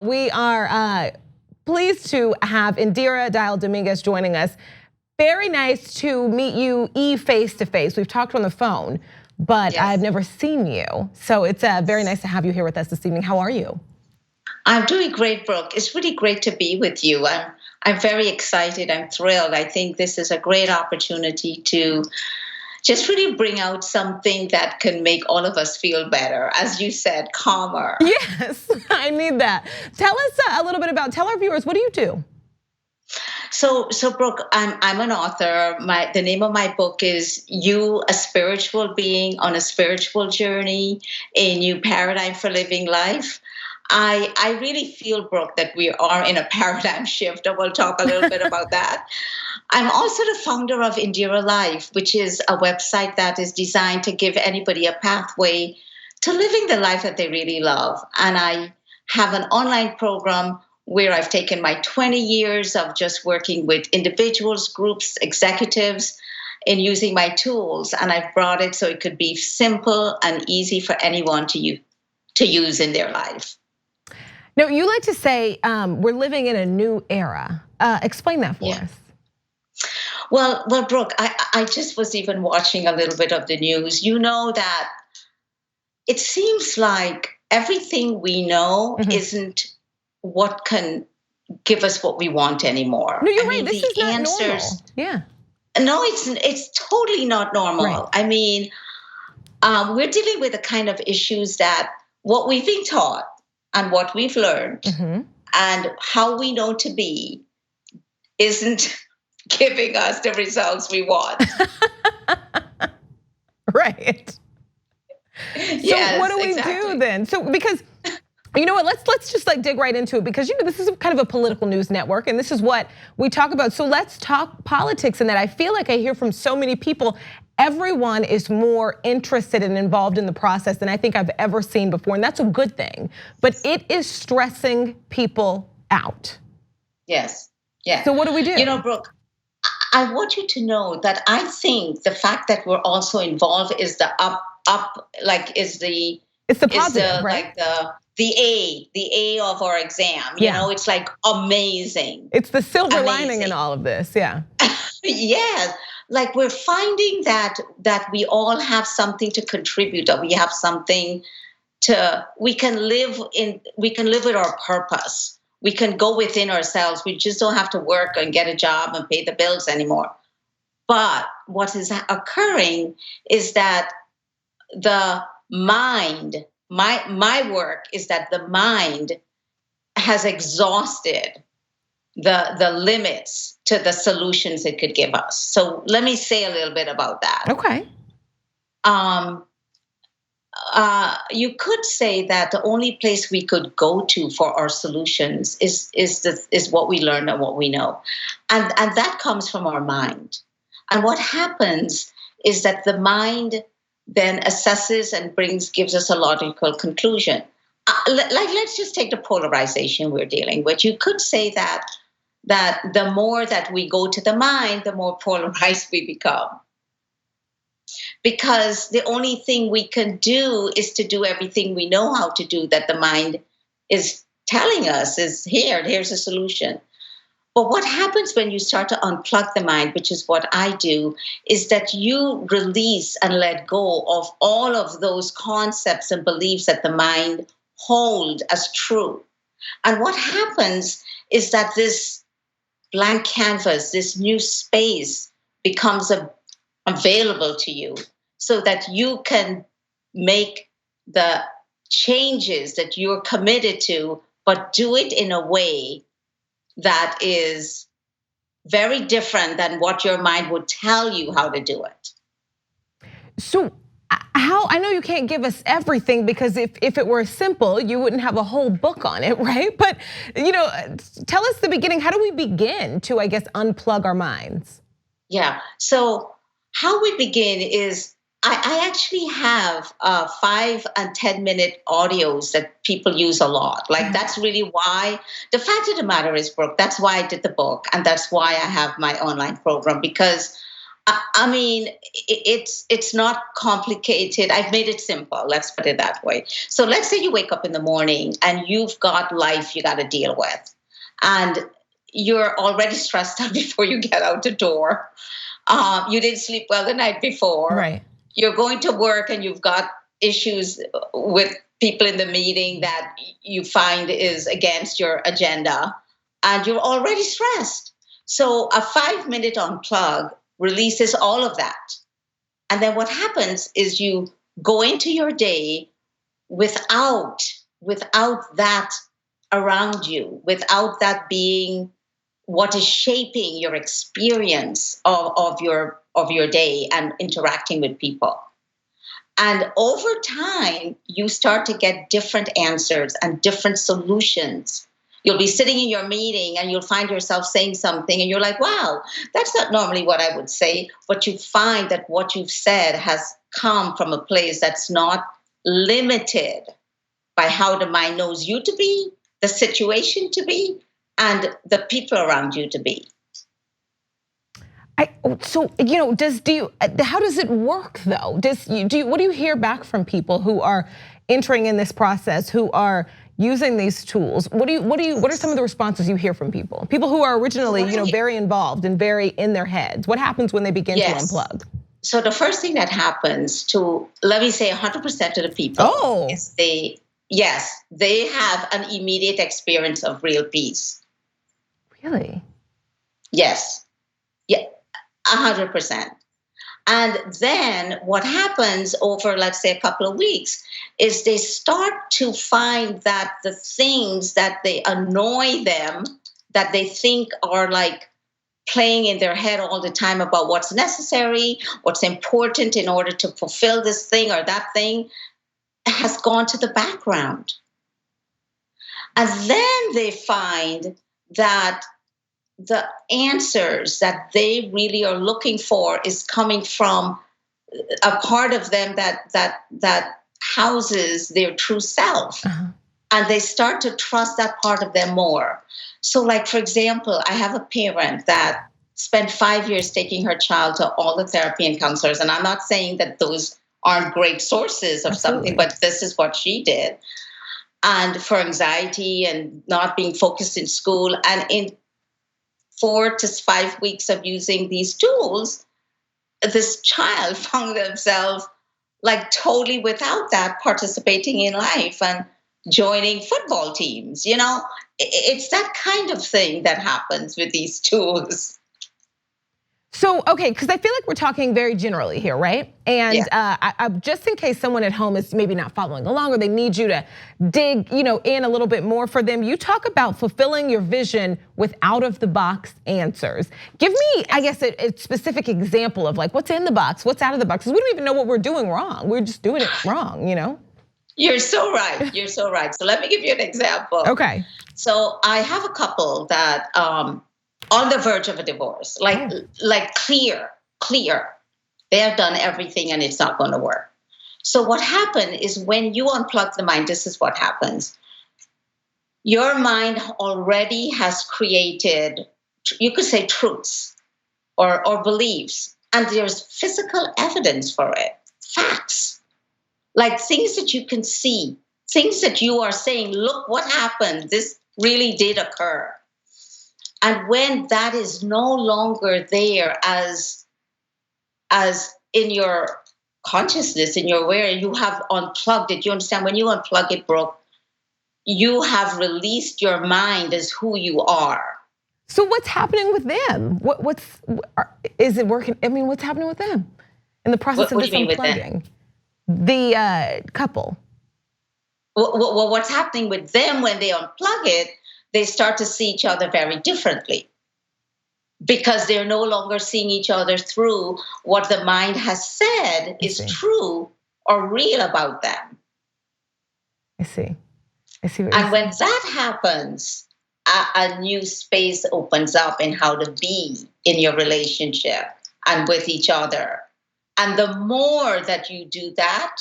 We are pleased to have Indira Dominguez joining us. Very nice to meet you face to face. We've talked on the phone, but yes, I've never seen you. So it's very nice to have you here with us this evening. How are you? I'm doing great, Brooke. It's really great to be with you. I'm very excited. I'm thrilled. I think this is a great opportunity to just really bring out something that can make all of us feel better. As you said, calmer. Yes, I need that. Tell us a little bit tell our viewers, what do you do? So Brooke, I'm an author. The name of my book is You, a Spiritual Being on a Spiritual Journey, a New Paradigm for Living Life. I really feel, Brooke, that we are in a paradigm shift, and we'll talk a little bit about that. I'm also the founder of Indira Life, which is a website that is designed to give anybody a pathway to living the life that they really love. And I have an online program where I've taken my 20 years of just working with individuals, groups, executives, and using my tools. And I've brought it so it could be simple and easy for anyone to use in their life. Now, you like to say we're living in a new era. Explain that for us. Well, Brooke, I just was even watching a little bit of the news. You know that it seems like everything we know isn't what can give us what we want anymore. No, you're right. This is not normal. Yeah. No, it's totally not normal. Right. I mean, we're dealing with the kind of issues that what we've been taught and what we've learned and how we know to be isn't giving us the results we want. Right. So what do we do then? So because you know what, let's just like dig right into it, because this is kind of a political news network and this is what we talk about. So let's talk politics, and that I feel like I hear from so many people, everyone is more interested and involved in the process than I think I've ever seen before, and that's a good thing. But it is stressing people out. Yes. Yeah. So what do we do? You know, Brooke, I want you to know that I think the fact that we're also involved is the it's the positive, right? Like the A of our exam. You know, it's like amazing. It's the silver lining in all of this. Yeah. Yes. Like we're finding that we all have something to contribute, that we have something we can live with our purpose. We can go within ourselves. We just don't have to work and get a job and pay the bills anymore. But what is occurring is that the mind, my work is that the mind has exhausted the limits to the solutions it could give us. So let me say a little bit about that. Okay. You could say that the only place we could go to for our solutions is what we learn and what we know, and that comes from our mind. And what happens is that the mind then assesses and gives us a logical conclusion. Let's just take the polarization we're dealing with. You could say that the more that we go to the mind, the more polarized we become. Because the only thing we can do is to do everything we know how to do, that the mind is telling us is here's a solution. But what happens when you start to unplug the mind, which is what I do, is that you release and let go of all of those concepts and beliefs that the mind holds as true. And what happens is that this blank canvas, this new space, becomes available to you so that you can make the changes that you're committed to, but do it in a way that is very different than what your mind would tell you how to do it. So how, I know you can't give us everything, because if it were simple, you wouldn't have a whole book on it, right? But tell us the beginning. How do we begin to, I guess, unplug our minds? Yeah, so how we begin is I actually have 5 and 10 minute audios that people use a lot. Like that's really why, the fact of the matter is, Brooke, that's why I did the book, and that's why I have my online program, because I mean, it's not complicated. I've made it simple. Let's put it that way. So let's say you wake up in the morning and you've got life you got to deal with, and you're already stressed out before you get out the door. You didn't sleep well the night before. Right. You're going to work and you've got issues with people in the meeting that you find is against your agenda, and you're already stressed. So a 5-minute unplug releases all of that. And then what happens is you go into your day without that around you, without that being what is shaping your experience of your day and interacting with people. And over time, you start to get different answers and different solutions. You'll be sitting in your meeting and you'll find yourself saying something and you're like, wow, that's not normally what I would say. But you find that what you've said has come from a place that's not limited by how the mind knows you to be, the situation to be, and the people around you to be. So, how does it work though? What do you hear back from people who are entering in this process, who are using these tools? What are some of the responses you hear from people? People who are originally, very involved and very in their heads. What happens when they begin to unplug? So the first thing that happens to, let me say 100% of the people is they have an immediate experience of real peace. Really? Yes. Yeah. 100%. And then what happens over, let's say, a couple of weeks is they start to find that the things that they annoy them, that they think are like playing in their head all the time about what's necessary, what's important in order to fulfill this thing or that thing, has gone to the background. And then they find that the answers that they really are looking for is coming from a part of them that houses their true self. Uh-huh. And they start to trust that part of them more. So like, for example, I have a parent that spent 5 years taking her child to all the therapy and counselors. And I'm not saying that those aren't great sources of something, but this is what she did. And for anxiety and not being focused in school, and in 4 to 5 weeks of using these tools, this child found themselves like totally without that, participating in life and joining football teams. It's that kind of thing that happens with these tools. So, okay, because I feel like we're talking very generally here, right? And I, just in case someone at home is maybe not following along or they need you to dig, in a little bit more for them, you talk about fulfilling your vision with out-of-the-box answers. Give me, I guess, a specific example of like what's in the box, what's out of the box, because we don't even know what we're doing wrong. We're just doing it wrong, You're so right. You're so right. So let me give you an example. Okay. So I have a couple that on the verge of a divorce, like clear. They have done everything and it's not going to work. So what happened is when you unplug the mind, this is what happens. Your mind already has created, you could say, truths or beliefs, and there's physical evidence for it, facts, like things that you can see, things that you are saying, look what happened, this really did occur. And when that is no longer there as in your consciousness, in your awareness, you have unplugged it. You understand? When you unplug it, Brooke, you have released your mind as who you are. So what's happening with them? Is it working? I mean, what's happening with them in the process of this unplugging? The couple. Well, what's happening with them when they unplug it? They start to see each other very differently because they're no longer seeing each other through what the mind has said is true or real about them. I see. And when that happens, a new space opens up in how to be in your relationship and with each other. And the more that you do that,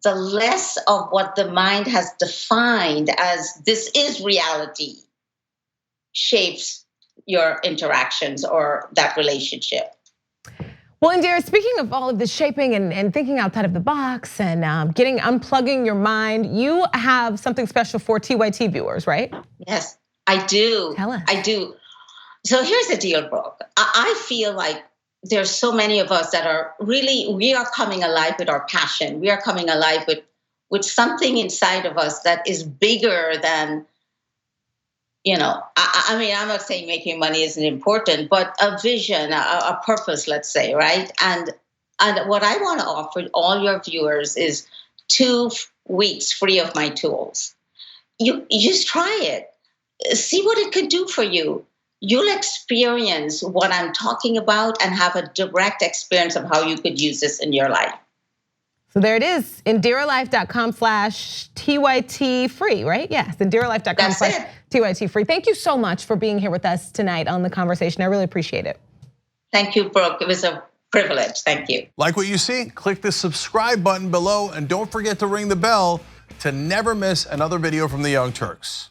the less of what the mind has defined as this is reality shapes your interactions or that relationship. Well, Indira, speaking of all of this shaping and thinking outside of the box and unplugging your mind, you have something special for TYT viewers, right? Yes, I do. Tell us. I do. So here's the deal, Brooke. I feel like there's so many of us that are really, we are coming alive with our passion. We are coming alive with something inside of us that is bigger than, I mean, I'm not saying making money isn't important, but a vision, a purpose, let's say, right? And what I want to offer all your viewers is 2 weeks free of my tools. You just try it. See what it could do for you. You'll experience what I'm talking about and have a direct experience of how you could use this in your life. So there it is, IndiraLife.com/TYT free, right? Yes, IndiraLife.com/TYT free. Thank you so much for being here with us tonight on The Conversation. I really appreciate it. Thank you, Brooke. It was a privilege. Thank you. Like what you see? Click the subscribe button below and don't forget to ring the bell to never miss another video from the Young Turks.